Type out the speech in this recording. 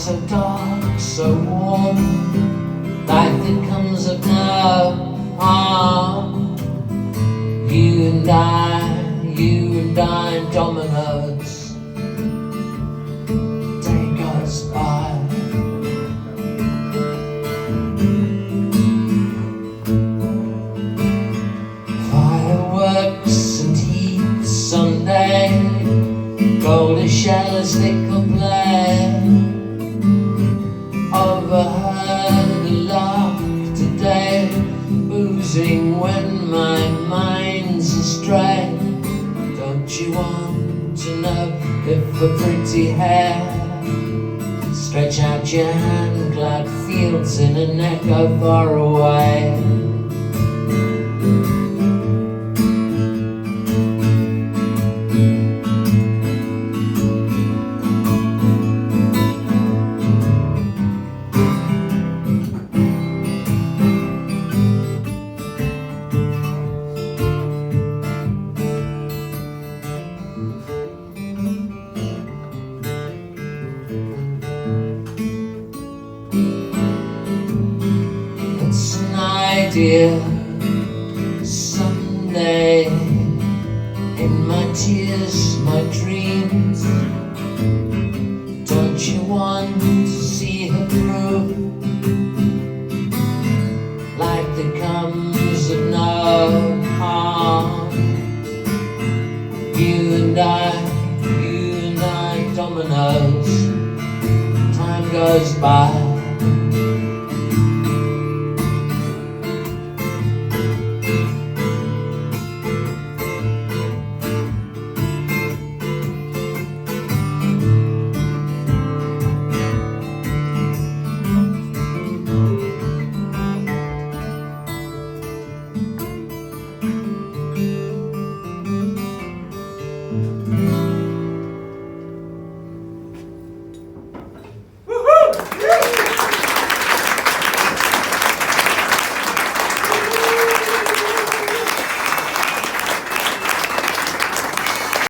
so dark, so warm, life that comes of no harm. You and I, dominoes. Day goes by. Fireworks and heat Sunday, golden shells nickel play. Overheard a lark today, boozing when my mind's astray. Don't you want to know if a pretty hair? Stretch out your hand, glad fields in an echo far away. It's an idea someday, in my tears, my dreams. Don't you want to see her through? Life that comes of no harm. You and I, dominoes. Time goes by.